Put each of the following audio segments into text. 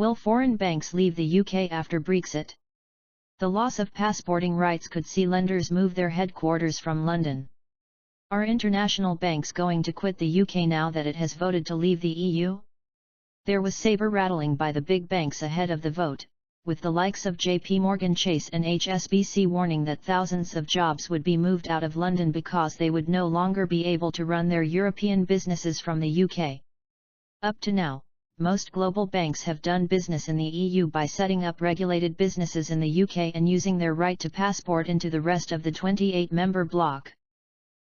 Will foreign banks leave the UK after Brexit? The loss of passporting rights could see lenders move their headquarters from London. Are international banks going to quit the UK now that it has voted to leave the EU? There was saber-rattling by the big banks ahead of the vote, with the likes of JP Morgan Chase and HSBC warning that thousands of jobs would be moved out of London because they would no longer be able to run their European businesses from the UK. Up to now, most global banks have done business in the EU by setting up regulated businesses in the UK and using their right to passport into the rest of the 28-member bloc.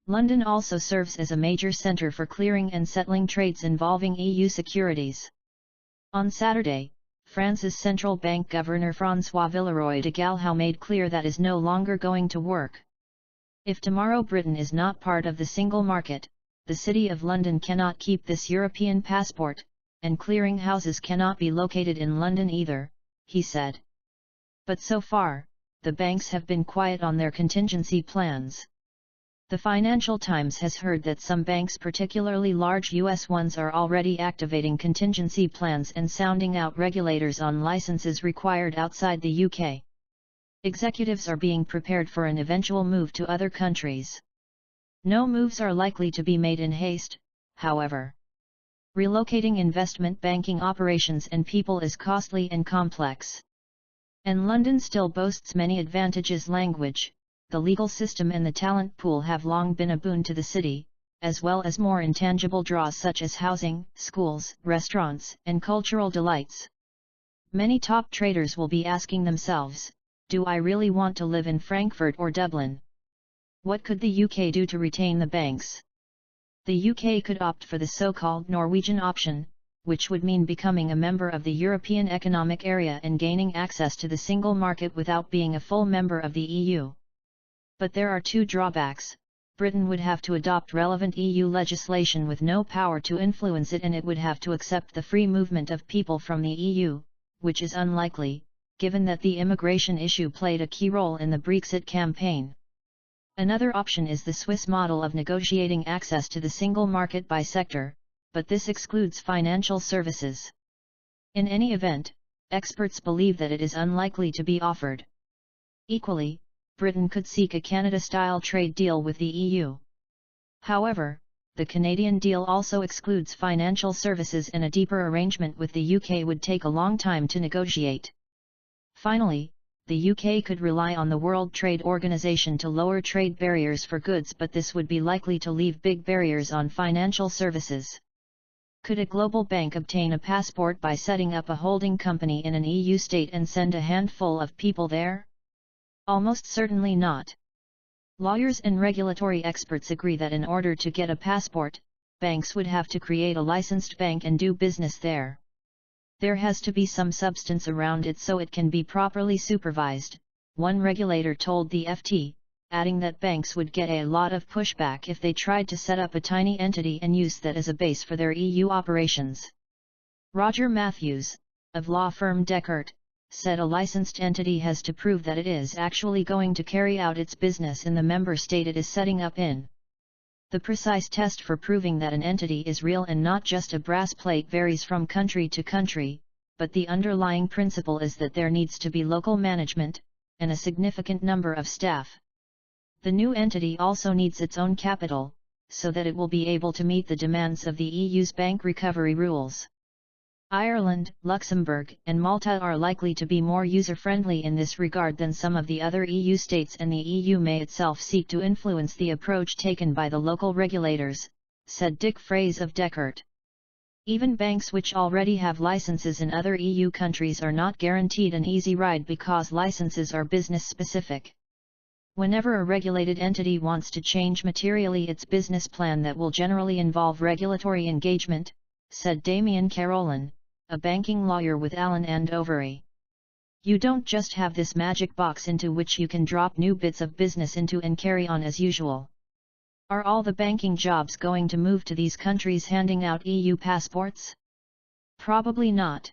London also serves as a major centre for clearing and settling trades involving EU securities. On Saturday, France's central bank governor François Villeroy de Galhau made clear that is no longer going to work. If tomorrow Britain is not part of the single market, the City of London cannot keep this European passport, and clearing houses cannot be located in London either, he said. But so far, the banks have been quiet on their contingency plans. The Financial Times has heard that some banks, particularly large US ones, are already activating contingency plans and sounding out regulators on licenses required outside the UK. Executives are being prepared for an eventual move to other countries. No moves are likely to be made in haste, however. Relocating investment banking operations and people is costly and complex. And London still boasts many advantages. Language, the legal system and the talent pool have long been a boon to the city, as well as more intangible draws such as housing, schools, restaurants, and cultural delights. Many top traders will be asking themselves, do I really want to live in Frankfurt or Dublin? What could the UK do to retain the banks? The UK could opt for the so-called Norwegian option, which would mean becoming a member of the European Economic Area and gaining access to the single market without being a full member of the EU. But there are two drawbacks. Britain would have to adopt relevant EU legislation with no power to influence it, and it would have to accept the free movement of people from the EU, which is unlikely, given that the immigration issue played a key role in the Brexit campaign. Another option is the Swiss model of negotiating access to the single market by sector, but this excludes financial services. In any event, experts believe that it is unlikely to be offered. Equally, Britain could seek a Canada-style trade deal with the EU. However, the Canadian deal also excludes financial services, and a deeper arrangement with the UK would take a long time to negotiate. Finally, the UK could rely on the World Trade Organization to lower trade barriers for goods, but this would be likely to leave big barriers on financial services. Could a global bank obtain a passport by setting up a holding company in an EU state and send a handful of people there? Almost certainly not. Lawyers and regulatory experts agree that in order to get a passport, banks would have to create a licensed bank and do business there. There has to be some substance around it so it can be properly supervised, one regulator told the FT, adding that banks would get a lot of pushback if they tried to set up a tiny entity and use that as a base for their EU operations. Roger Matthews, of law firm Deckert, said a licensed entity has to prove that it is actually going to carry out its business in the member state it is setting up in. The precise test for proving that an entity is real and not just a brass plate varies from country to country, but the underlying principle is that there needs to be local management, and a significant number of staff. The new entity also needs its own capital, so that it will be able to meet the demands of the EU's bank recovery rules. Ireland, Luxembourg, and Malta are likely to be more user-friendly in this regard than some of the other EU states, and the EU may itself seek to influence the approach taken by the local regulators, said Dick Fraze of Deckert. Even banks which already have licenses in other EU countries are not guaranteed an easy ride because licenses are business-specific. Whenever a regulated entity wants to change materially its business plan, that will generally involve regulatory engagement, said Damien Carolin, a banking lawyer with Allen & Overy. You don't just have this magic box into which you can drop new bits of business into and carry on as usual. Are all the banking jobs going to move to these countries handing out EU passports? Probably not.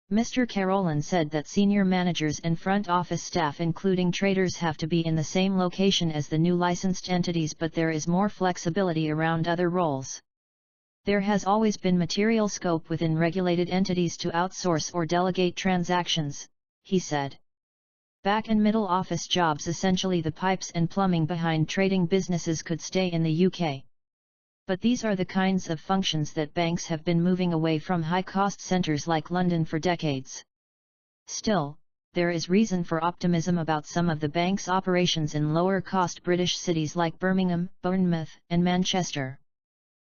Mr. Carolin said that senior managers and front office staff, including traders, have to be in the same location as the new licensed entities, but there is more flexibility around other roles. There has always been material scope within regulated entities to outsource or delegate transactions, he said. Back and middle office jobs, essentially the pipes and plumbing behind trading businesses, could stay in the UK. But these are the kinds of functions that banks have been moving away from high-cost centres like London for decades. Still, there is reason for optimism about some of the bank's operations in lower-cost British cities like Birmingham, Bournemouth, and Manchester.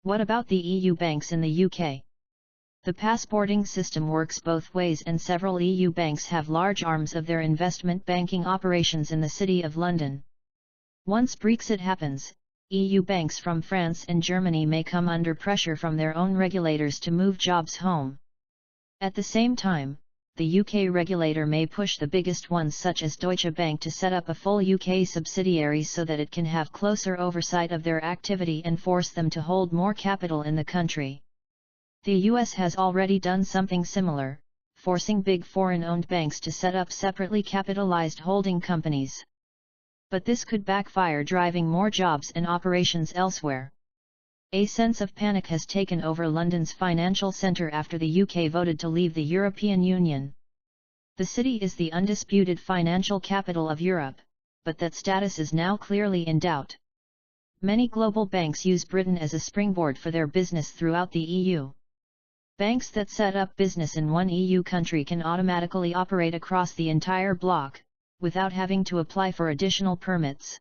What about the EU banks in the UK? The passporting system works both ways, and several EU banks have large arms of their investment banking operations in the City of London. Once Brexit happens, EU banks from France and Germany may come under pressure from their own regulators to move jobs home. At the same time, the UK regulator may push the biggest ones such as Deutsche Bank to set up a full UK subsidiary so that it can have closer oversight of their activity and force them to hold more capital in the country. The US has already done something similar, forcing big foreign-owned banks to set up separately capitalized holding companies. But this could backfire, driving more jobs and operations elsewhere. A sense of panic has taken over London's financial centre after the UK voted to leave the European Union. The city is the undisputed financial capital of Europe, but that status is now clearly in doubt. Many global banks use Britain as a springboard for their business throughout the EU. Banks that set up business in one EU country can automatically operate across the entire bloc, without having to apply for additional permits.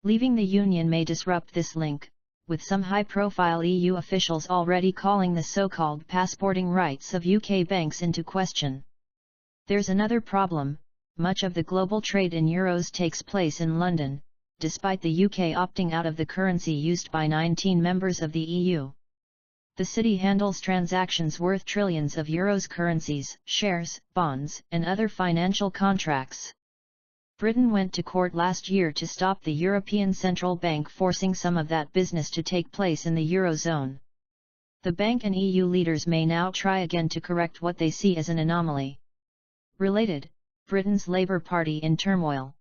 Leaving the Union may disrupt this link, with some high-profile EU officials already calling the so-called passporting rights of UK banks into question. There's another problem: much of the global trade in euros takes place in London, despite the UK opting out of the currency used by 19 members of the EU. The city handles transactions worth trillions of euros, currencies, shares, bonds, and other financial contracts. Britain went to court last year to stop the European Central Bank forcing some of that business to take place in the Eurozone. The bank and EU leaders may now try again to correct what they see as an anomaly. Related, Britain's Labour Party in turmoil.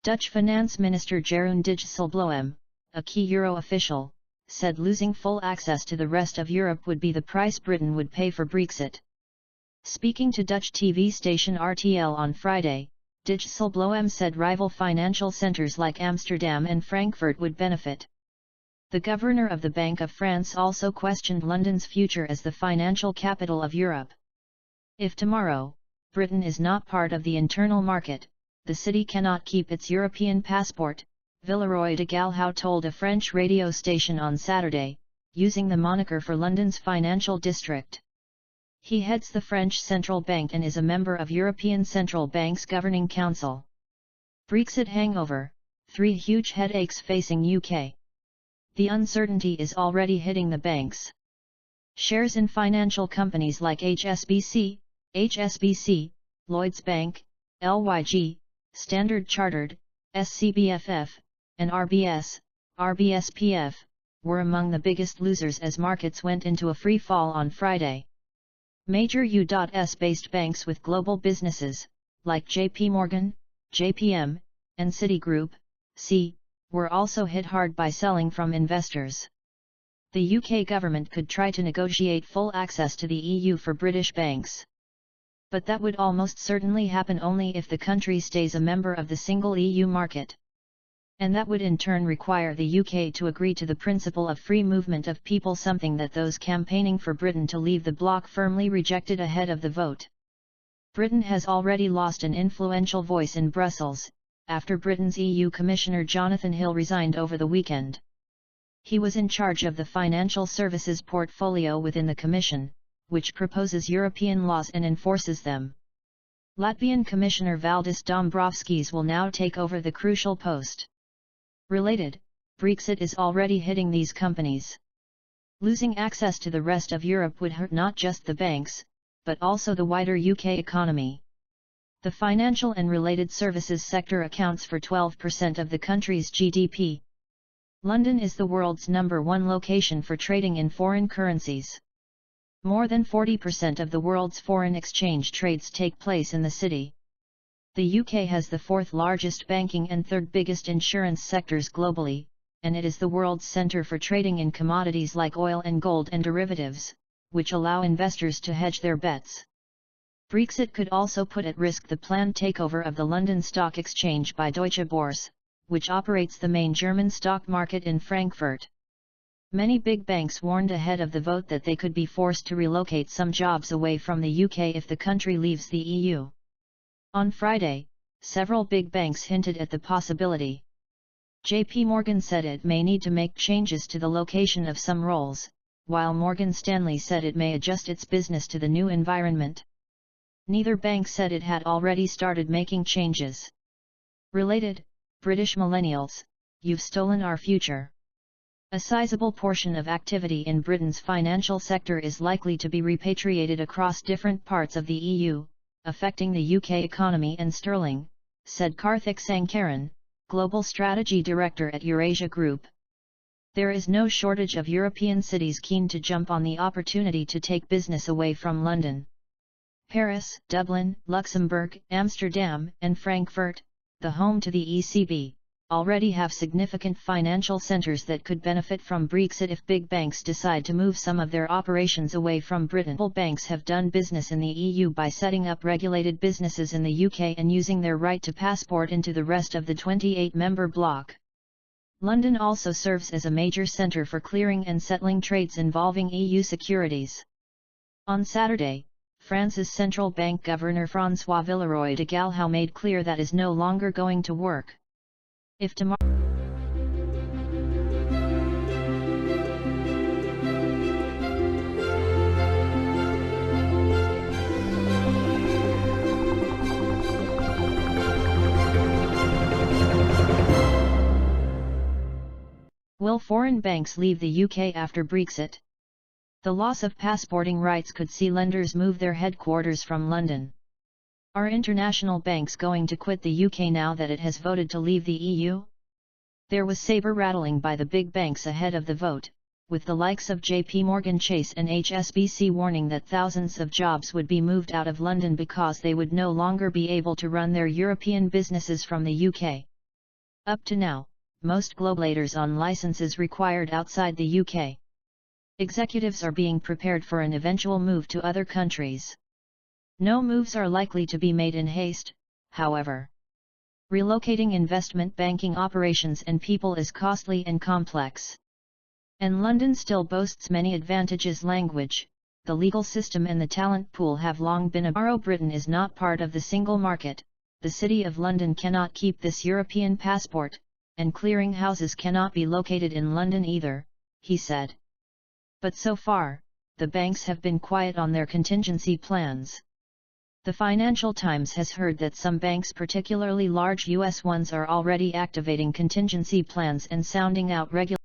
Dutch Finance Minister Jeroen Dijsselbloem, a key Euro official, said losing full access to the rest of Europe would be the price Britain would pay for Brexit. Speaking to Dutch TV station RTL on Friday, Dijsselbloem said rival financial centres like Amsterdam and Frankfurt would benefit. The governor of the Bank of France also questioned London's future as the financial capital of Europe. If tomorrow, Britain is not part of the internal market, the city cannot keep its European passport, Villeroy de Galhau told a French radio station on Saturday, using the moniker for London's financial district. He heads the French Central Bank and is a member of European Central Bank's Governing Council. Brexit hangover, 3 huge headaches facing UK. The uncertainty is already hitting the banks. Shares in financial companies like HSBC, Lloyds Bank, LYG, Standard Chartered, SCBFF, and RBSPF, were among the biggest losers as markets went into a free fall on Friday. Major US-based banks with global businesses, like JP Morgan, JPM, and Citigroup, were also hit hard by selling from investors. The UK government could try to negotiate full access to the EU for British banks. But that would almost certainly happen only if the country stays a member of the single EU market. And that would in turn require the UK to agree to the principle of free movement of people, something that those campaigning for Britain to leave the bloc firmly rejected ahead of the vote. Britain has already lost an influential voice in Brussels, after Britain's EU Commissioner Jonathan Hill resigned over the weekend. He was in charge of the financial services portfolio within the Commission, which proposes European laws and enforces them. Latvian Commissioner Valdis Dombrovskis will now take over the crucial post. Related, Brexit is already hitting these companies. Losing access to the rest of Europe would hurt not just the banks, but also the wider UK economy. The financial and related services sector accounts for 12% of the country's GDP. London is the world's #1 location for trading in foreign currencies. More than 40% of the world's foreign exchange trades take place in the city. The UK has the 4th largest banking and 3rd biggest insurance sectors globally, and it is the world's center for trading in commodities like oil and gold and derivatives, which allow investors to hedge their bets. Brexit could also put at risk the planned takeover of the London Stock Exchange by Deutsche Börse, which operates the main German stock market in Frankfurt. Many big banks warned ahead of the vote that they could be forced to relocate some jobs away from the UK if the country leaves the EU. On Friday, several big banks hinted at the possibility. JP Morgan said it may need to make changes to the location of some roles, while Morgan Stanley said it may adjust its business to the new environment. Neither bank said it had already started making changes. Related, British millennials, you've stolen our future. A sizable portion of activity in Britain's financial sector is likely to be repatriated across different parts of the EU, affecting the UK economy and sterling, said Karthik Sankaran, Global Strategy Director at Eurasia Group. There is no shortage of European cities keen to jump on the opportunity to take business away from London. Paris, Dublin, Luxembourg, Amsterdam, and Frankfurt, the home to the ECB, already have significant financial centres that could benefit from Brexit if big banks decide to move some of their operations away from Britain. Banks have done business in the EU by setting up regulated businesses in the UK and using their right to passport into the rest of the 28-member bloc. London also serves as a major centre for clearing and settling trades involving EU securities. On Saturday, France's central bank governor François Villeroy de Galhau made clear that is no longer going to work. If tomorrow will foreign banks leave the UK after Brexit? The loss of passporting rights could see lenders move their headquarters from London. Are international banks going to quit the UK now that it has voted to leave the EU? There was saber-rattling by the big banks ahead of the vote, with the likes of JP Morgan Chase and HSBC warning that thousands of jobs would be moved out of London because they would no longer be able to run their European businesses from the UK. Up to now, most globalators on licenses required outside the UK. Executives are being prepared for an eventual move to other countries. No moves are likely to be made in haste, however. Relocating investment banking operations and people is costly and complex. And London still boasts many advantages. Language, the legal system and the talent pool have long been a barrier. Britain is not part of the single market, the City of London cannot keep this European passport, and clearing houses cannot be located in London either, he said. But so far, the banks have been quiet on their contingency plans. The Financial Times has heard that some banks, particularly large US ones, are already activating contingency plans and sounding out regular